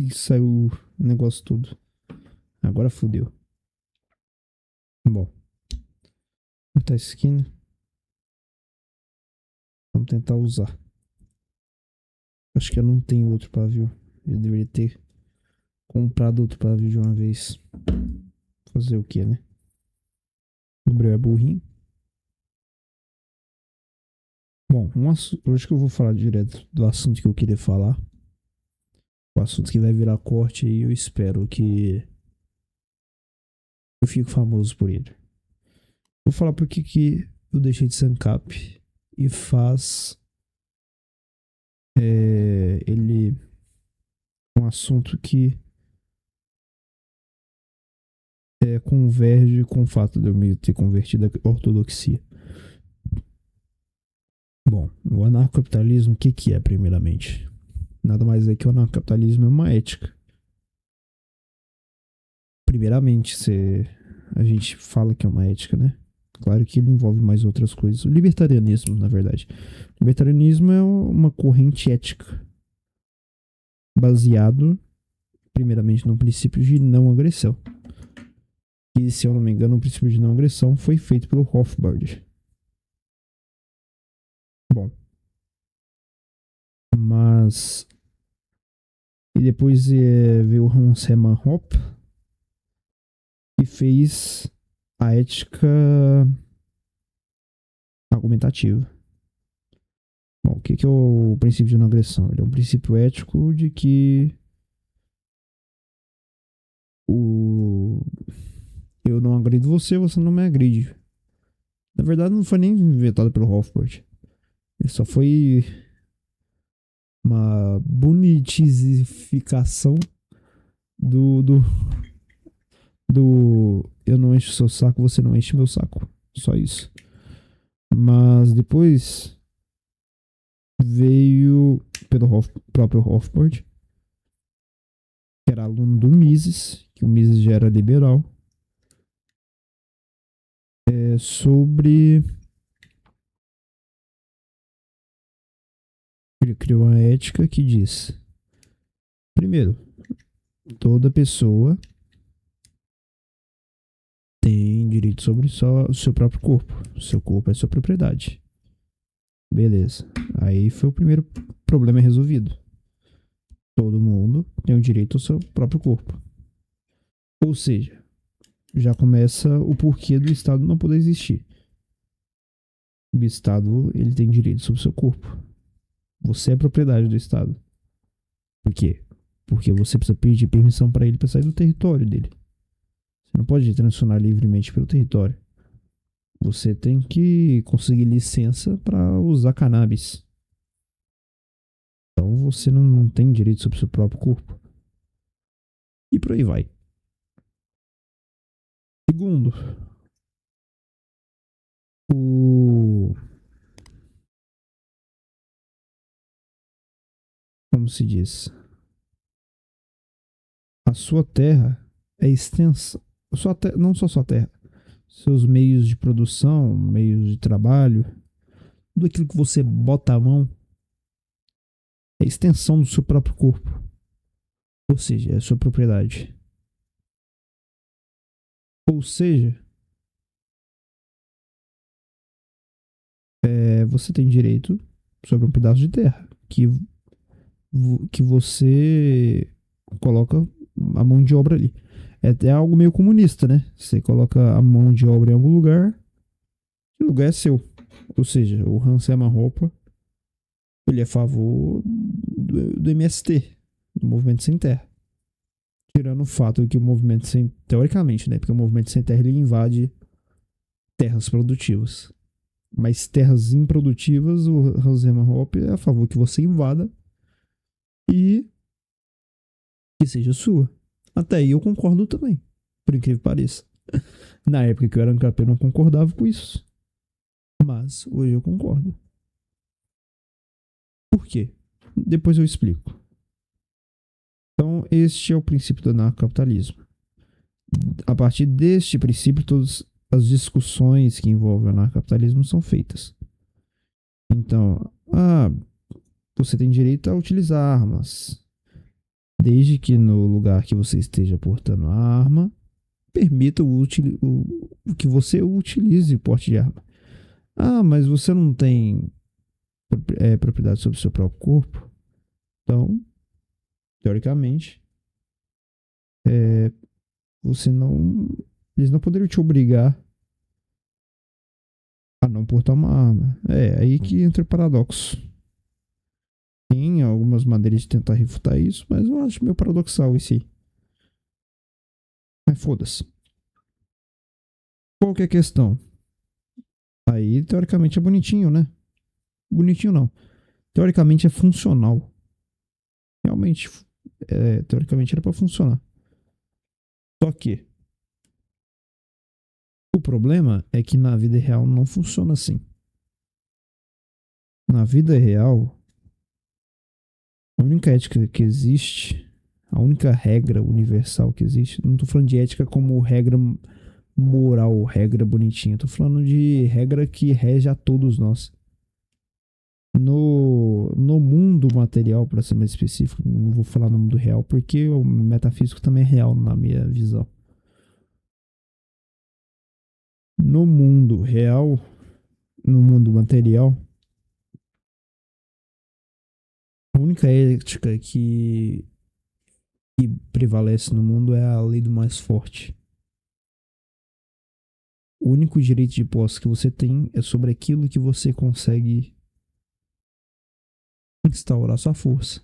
e saiu o negócio todo. Agora fodeu. Bom, cortar a esquina. Vamos tentar usar. Acho que eu não tenho outro pavio. Eu deveria ter comprado outro pavio de uma vez. Fazer o que, né? O Gabriel é burrinho. Bom, hoje que eu vou falar direto do assunto que eu queria falar. O assunto que vai virar corte aí, eu espero que eu fique famoso por ele. Vou falar por que eu deixei de ser ANCAP e faz ele um assunto que converge com o fato de eu me ter convertido à ortodoxia. Bom, o anarcocapitalismo, o que é, primeiramente? Nada mais é que o anarcocapitalismo é uma ética. Primeiramente, a gente fala que é uma ética, né? Claro que ele envolve mais outras coisas. O libertarianismo, na verdade. O libertarianismo é uma corrente ética baseado, primeiramente, no princípio de não agressão. E, se eu não me engano, o princípio de não agressão foi feito pelo Rothbard. Bom. Mas... E depois veio o Hans Hermann Hoppe e fez a ética argumentativa. Bom, o que é o princípio de não agressão? Ele é um princípio ético de que eu não agrido você, você não me agride. Na verdade, não foi nem inventado pelo Rothbard. Ele só foi uma bonitizificação do eu não encho seu saco, você não enche meu saco. Só isso. Mas depois veio pelo próprio Rothbard, que era aluno do Mises, que o Mises já era liberal, sobre... Ele criou uma ética que diz: primeiro, toda pessoa tem direito sobre o seu próprio corpo. O seu corpo é sua propriedade. Beleza. Aí foi o primeiro problema resolvido. Todo mundo tem o direito ao seu próprio corpo. Ou seja, já começa o porquê do Estado não poder existir. O Estado, ele tem direito sobre o seu corpo. Você é propriedade do Estado. Por quê? Porque você precisa pedir permissão para ele para sair do território dele. Você não pode transicionar livremente pelo território. Você tem que conseguir licença para usar cannabis. Então você não tem direito sobre o seu próprio corpo. E por aí vai. Segundo, o... Como se diz? A sua terra é extensa. Não só sua terra. Seus meios de produção, meios de trabalho, tudo aquilo que você bota a mão é extensão do seu próprio corpo. Ou seja, é a sua propriedade. Ou seja, você tem direito sobre um pedaço de terra que você coloca a mão de obra ali. É algo meio comunista, né? Você coloca a mão de obra em algum lugar, e o lugar é seu. Ou seja, o Hans Hermann Hoppe, ele é a favor do MST, do Movimento Sem Terra. Tirando o fato de que o movimento sem... Teoricamente, né? Porque o movimento sem terra, ele invade terras produtivas. Mas terras improdutivas, o Hans Hermann Hoppe é a favor que você invada e que seja sua. Até aí eu concordo também, por incrível que pareça. Na época que eu era ANCAP, eu não concordava com isso. Mas hoje eu concordo. Por quê? Depois eu explico. Então, este é o princípio do anarcocapitalismo. A partir deste princípio, todas as discussões que envolvem o anarcocapitalismo são feitas. Então, você tem direito a utilizar armas. Desde que no lugar que você esteja portando a arma, permita o que você utilize o porte de arma. Ah, mas você não tem propriedade sobre o seu próprio corpo? Então, teoricamente, é, você não. Eles não poderiam te obrigar a não portar uma arma. É aí que entra o paradoxo. Tem algumas maneiras de tentar refutar isso, mas eu acho meio paradoxal isso aí. Mas foda-se. Qual que é a questão? Aí, teoricamente, é bonitinho, né? Bonitinho não. Teoricamente é funcional. Realmente, teoricamente era pra funcionar. Só que o problema é que na vida real não funciona assim. Na vida real, a única ética que existe, a única regra universal que existe, não tô falando de ética como regra moral, regra bonitinha, tô falando de regra que rege a todos nós. No mundo material, para ser mais específico, não vou falar no mundo real, porque o metafísico também é real na minha visão. No mundo real, no mundo material, a única ética que prevalece no mundo é a lei do mais forte. O único direito de posse que você tem é sobre aquilo que você consegue instaurar sua força.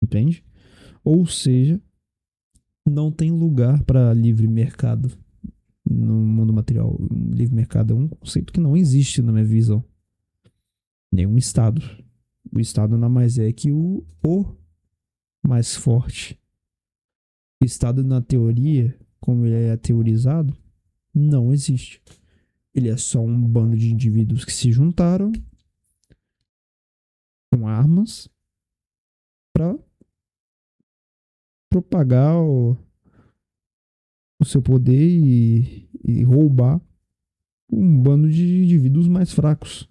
Entende? Ou seja, não tem lugar para livre mercado no mundo material. Livre mercado é um conceito que não existe na minha visão. Nenhum Estado. O Estado nada mais é que o mais forte. O Estado, na teoria, como ele é teorizado, não existe. Ele é só um bando de indivíduos que se juntaram com armas para propagar o seu poder e roubar um bando de indivíduos mais fracos.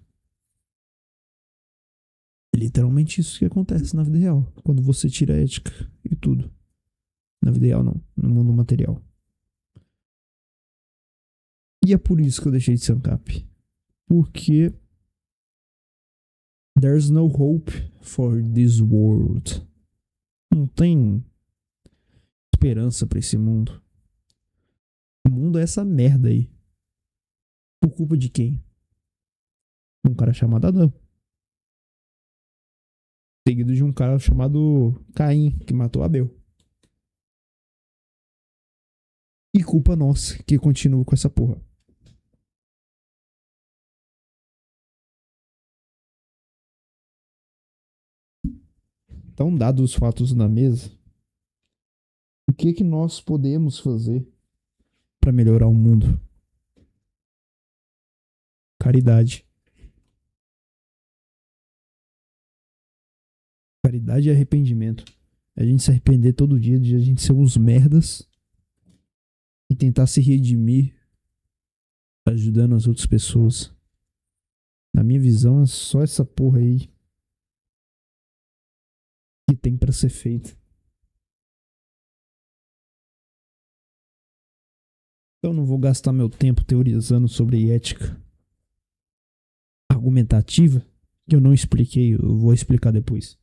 É literalmente isso que acontece na vida real, quando você tira a ética e tudo. Na vida real, não. No mundo material. E é por isso que eu deixei de ser ANCAP. Porque there's no hope for this world. Não tem esperança pra esse mundo. O mundo é essa merda aí. Por culpa de quem? Um cara chamado Adão. Seguido de um cara chamado Caim, que matou Abel. E culpa nossa, que continua com essa porra. Então, dados os fatos na mesa, o que nós podemos fazer para melhorar o mundo? Caridade. Caridade e arrependimento. A gente se arrepender todo dia de a gente ser uns merdas e tentar se redimir ajudando as outras pessoas. Na minha visão, é só essa porra aí que tem para ser feita. Eu não vou gastar meu tempo teorizando sobre ética argumentativa, que eu não expliquei, eu vou explicar depois.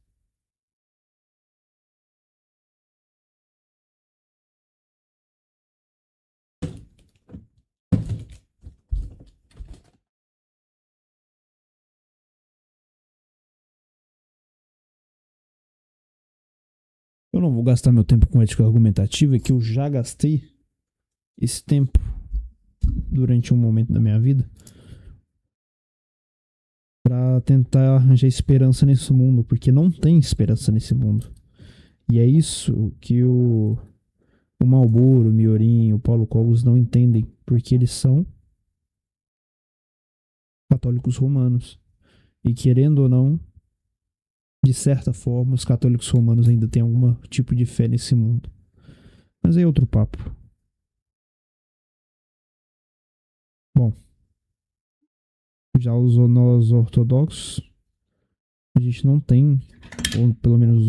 Eu não vou gastar meu tempo com ética argumentativa, que eu já gastei esse tempo durante um momento da minha vida para tentar arranjar esperança nesse mundo, porque não tem esperança nesse mundo. E é isso que o Marlboro, o Miorim, o Paulo Cogos não entendem, porque eles são católicos romanos. E querendo ou não, de certa forma, os católicos romanos ainda têm algum tipo de fé nesse mundo. Mas é outro papo. Bom, já os nós ortodoxos A gente não tem, ou pelo menos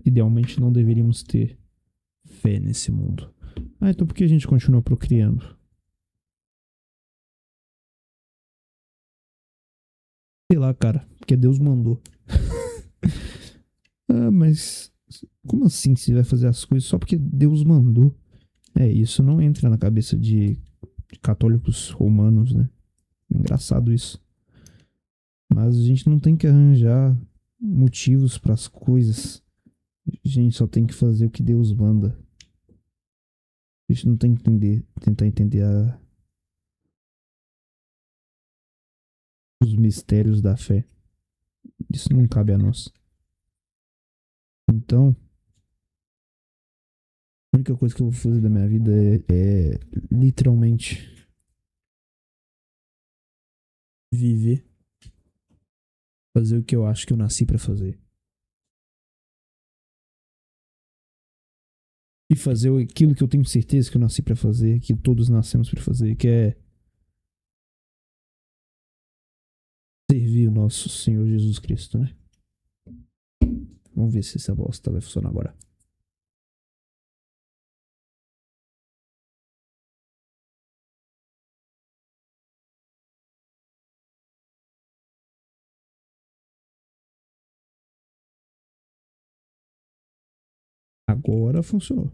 idealmente não deveríamos ter fé nesse mundo. Ah, então por que a gente continua procriando? Sei lá, cara, porque Deus mandou. Ah, mas como assim você vai fazer as coisas só porque Deus mandou? É, isso não entra na cabeça de católicos romanos, né? Engraçado isso. Mas a gente não tem que arranjar motivos para as coisas. A gente só tem que fazer o que Deus manda. A gente não tem que tentar entender os mistérios da fé. Isso não cabe a nós. Então, a única coisa que eu vou fazer da minha vida é literalmente viver, fazer o que eu acho que eu nasci para fazer. E fazer aquilo que eu tenho certeza que eu nasci para fazer, que todos nascemos para fazer, que é servir o nosso Senhor Jesus Cristo, né? Vamos ver se essa bosta vai funcionar agora. Agora funcionou.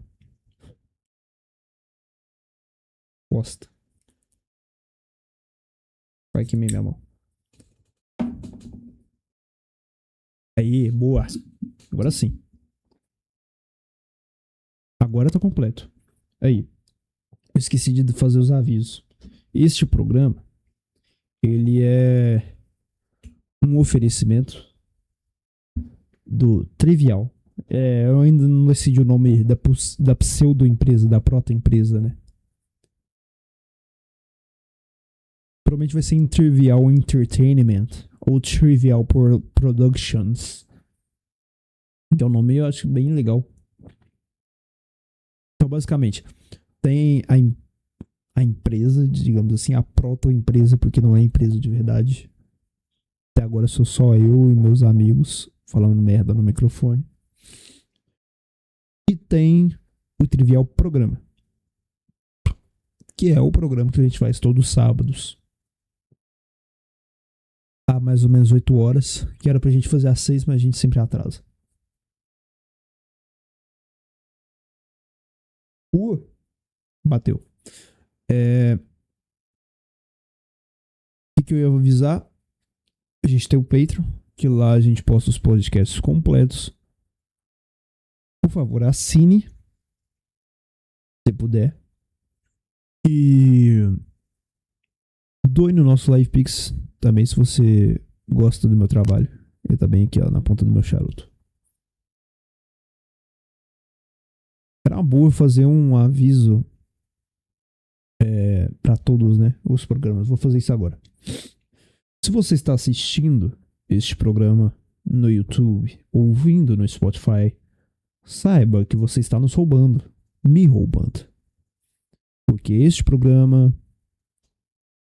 Bosta. Vai queimar minha mão. Aí, boa. Agora sim. Agora tá completo. Aí, eu esqueci de fazer os avisos. Este programa, ele é um oferecimento do Trivial. É, eu ainda não decidi o nome da pseudo-empresa, da proto-empresa, né? Provavelmente vai ser em Trivial Entertainment ou Trivial Productions. Que é um nome eu acho bem legal. Então, basicamente, tem a empresa, digamos assim, a proto-empresa, porque não é empresa de verdade. Até agora sou só eu e meus amigos falando merda no microfone. E tem o Trivial Programa, que é o programa que a gente faz todos os sábados. Há mais ou menos 8 horas, que era pra gente fazer às 6, mas a gente sempre atrasa. Bateu. O que eu ia avisar? A gente tem o Patreon, que lá a gente posta os podcasts completos. Por favor, assine, se puder. E doe no nosso LivePix também, se você gosta do meu trabalho. Ele tá bem aqui, ó, na ponta do meu charuto. Era uma boa fazer um aviso para todos, né? Os programas. Vou fazer isso agora. Se você está assistindo este programa no YouTube, ouvindo no Spotify, saiba que você está nos roubando, me roubando. Porque este programa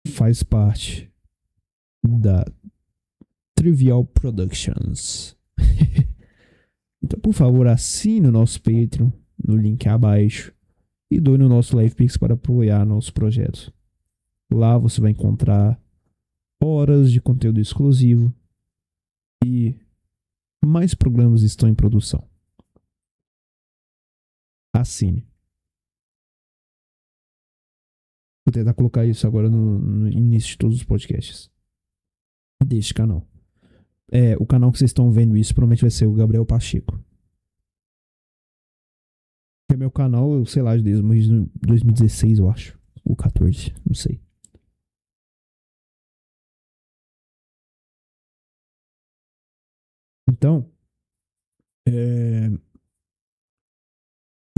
faz parte da Trivial Productions. Então, por favor, assine o nosso Patreon no link abaixo e doe no nosso LivePix para apoiar nossos projetos. Lá você vai encontrar horas de conteúdo exclusivo e mais programas estão em produção. Assine. Vou tentar colocar isso agora no início de todos os podcasts deste canal. O canal que vocês estão vendo isso provavelmente vai ser o Gabriel Pacheco. Que é meu canal, sei lá, desde 2016, eu acho. Ou 14, não sei. Então,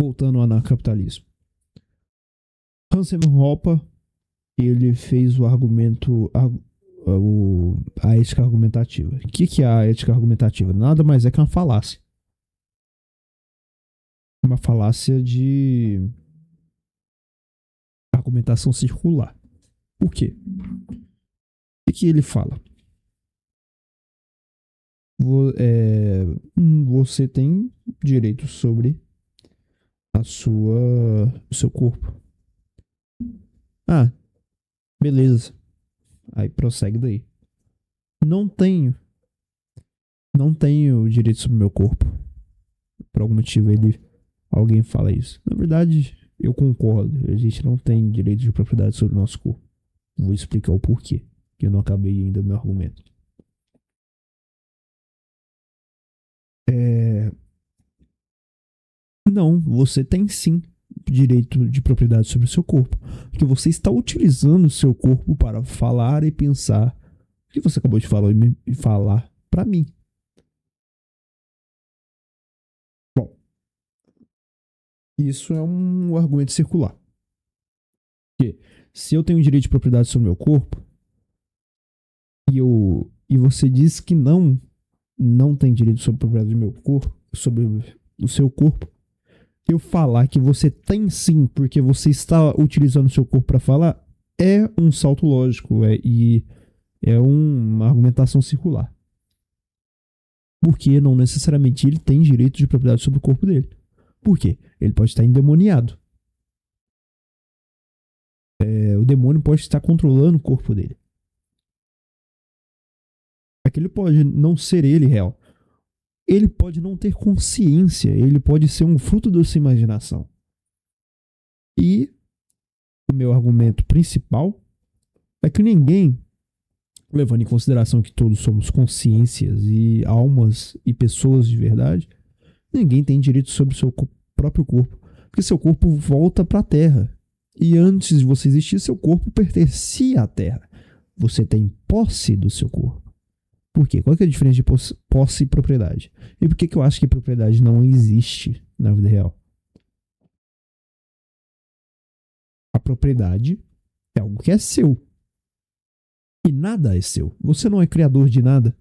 voltando ao anarcapitalismo. Hans Hoppe, ele fez o argumento, a ética argumentativa. O que é a ética argumentativa? Nada mais é que uma falácia. Uma falácia de argumentação circular. Por quê? O que ele fala? você tem direito sobre o seu corpo. Ah, beleza. Aí prossegue daí. Não tenho. Não tenho direito sobre o meu corpo. Por algum motivo alguém fala isso. Na verdade, eu concordo. A gente não tem direito de propriedade sobre o nosso corpo. Vou explicar o porquê, que eu não acabei ainda o meu argumento. Não, você tem sim direito de propriedade sobre o seu corpo. Porque você está utilizando o seu corpo para falar e pensar o que você acabou de falar para mim. Bom, isso é um argumento circular. Porque se eu tenho direito de propriedade sobre o meu corpo e você diz que não tem direito sobre a propriedade do meu corpo, sobre o seu corpo, eu falar que você tem sim, porque você está utilizando o seu corpo para falar, é um salto lógico e é uma argumentação circular. Porque não necessariamente ele tem direito de propriedade sobre o corpo dele. Por quê? Ele pode estar endemoniado. O demônio pode estar controlando o corpo dele. Aquele pode não ser ele real. Ele pode não ter consciência. Ele pode ser um fruto da sua imaginação. E o meu argumento principal é que ninguém, levando em consideração que todos somos consciências e almas e pessoas de verdade, ninguém tem direito sobre o seu próprio corpo. Porque seu corpo volta para a Terra. E antes de você existir, seu corpo pertencia à Terra. Você tem posse do seu corpo. Por quê? Qual que é a diferença de posse e propriedade? E por que eu acho que propriedade não existe na vida real? A propriedade é algo que é seu. E nada é seu. Você não é criador de nada.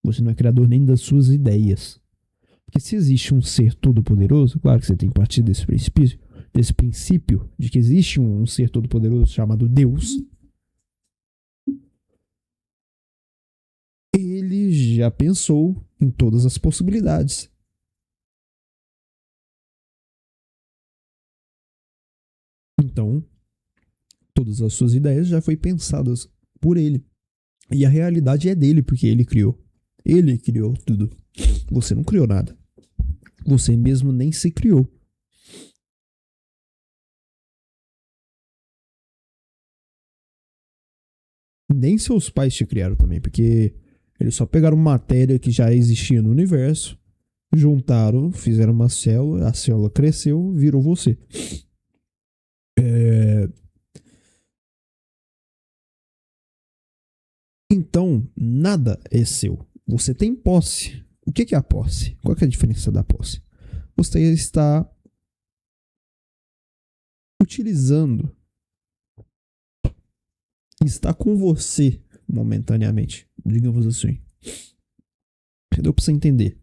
Você não é criador nem das suas ideias. Porque se existe um ser todo-poderoso, claro que você tem que partir desse princípio de que existe um ser todo-poderoso chamado Deus. Ele já pensou em todas as possibilidades. Então, todas as suas ideias já foram pensadas por ele. E a realidade é dele, porque ele criou. Ele criou tudo. Você não criou nada. Você mesmo nem se criou. Nem seus pais te criaram também, porque eles só pegaram matéria que já existia no universo, juntaram, fizeram uma célula, a célula cresceu, virou você. Então, nada é seu. Você tem posse. O que é a posse? Qual é a diferença da posse? Você está utilizando, está com você momentaneamente, digamos assim. Deu pra você entender.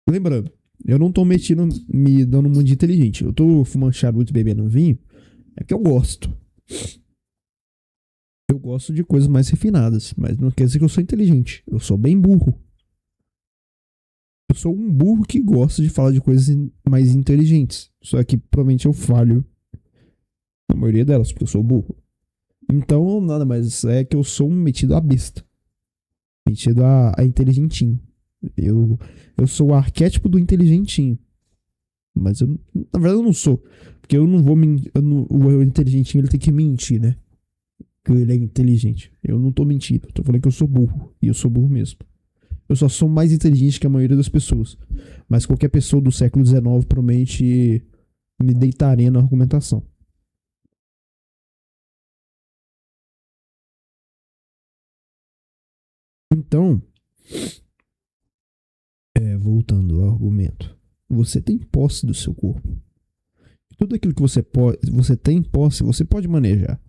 Lembrando, eu não tô me dando muito de inteligente. Eu tô fumando charuto e bebendo vinho, é que eu gosto. Eu gosto de coisas mais refinadas, mas não quer dizer que eu sou inteligente. Eu sou bem burro. Eu sou um burro que gosta de falar de coisas mais inteligentes. Só que provavelmente eu falho na maioria delas, porque eu sou burro. Então, nada mais é que eu sou um metido a besta. Metido a inteligentinho. Eu sou o arquétipo do inteligentinho. Mas eu, na verdade, eu não sou. Porque eu não vou mentir. O inteligentinho ele tem que mentir, né? Que ele é inteligente. Eu não tô mentindo. Eu tô falando que eu sou burro. E eu sou burro mesmo. Eu só sou mais inteligente que a maioria das pessoas. Mas qualquer pessoa do século XIX provavelmente me deitaria na argumentação. Então, voltando ao argumento. Você tem posse do seu corpo. Tudo aquilo que você tem posse, você pode manejar.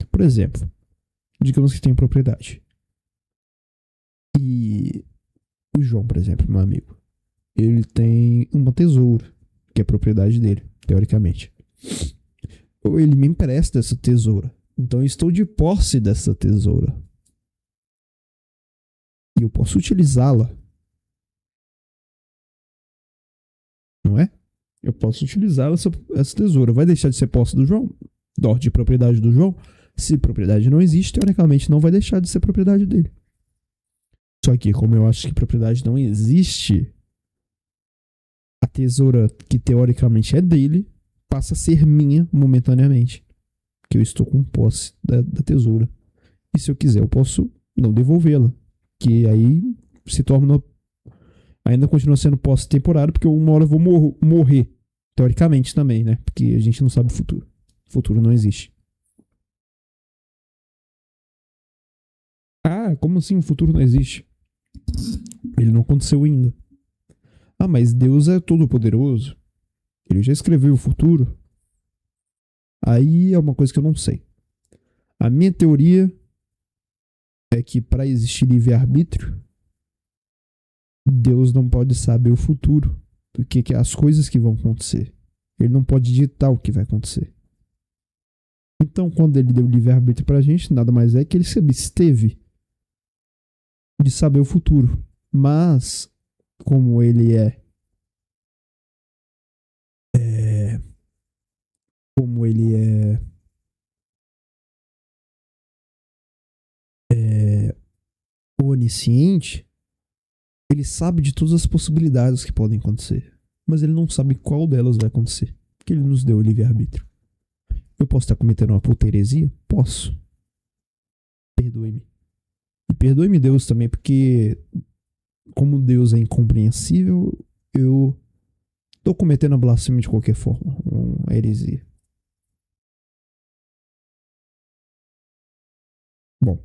Por exemplo, digamos que tem propriedade. E o João, por exemplo, meu amigo, ele tem uma tesoura, que é propriedade dele, teoricamente. Ou ele me empresta essa tesoura. Então eu estou de posse dessa tesoura. E eu posso utilizá-la, não é? Eu posso utilizar essa tesoura. Vai deixar de ser posse do João? De propriedade do João? Se propriedade não existe, teoricamente não vai deixar de ser propriedade dele. Só que, como eu acho que propriedade não existe, a tesoura que teoricamente é dele passa a ser minha momentaneamente. Que eu estou com posse da tesoura. E se eu quiser, eu posso não devolvê-la. Que aí se torna. Ainda continua sendo posse temporária, porque uma hora eu vou morrer. Teoricamente também, né? Porque a gente não sabe o futuro. O futuro não existe. Ah, como assim o futuro não existe? Ele não aconteceu ainda. Ah, mas Deus é todo poderoso. Ele já escreveu o futuro. Aí é uma coisa que eu não sei. A minha teoria é que para existir livre-arbítrio, Deus não pode saber o futuro, do que as coisas que vão acontecer. Ele não pode ditar o que vai acontecer. Então, quando ele deu livre-arbítrio pra gente, nada mais é que ele se absteve de saber o futuro. Mas, como ele como ele é onisciente, ele sabe de todas as possibilidades que podem acontecer. Mas ele não sabe qual delas vai acontecer. Porque ele nos deu o livre-arbítrio. Eu posso estar cometendo uma puta-heresia? Posso. Perdoe-me. E perdoe-me, Deus, também, porque como Deus é incompreensível, eu tô cometendo a blasfêmia de qualquer forma. Uma heresia. Bom,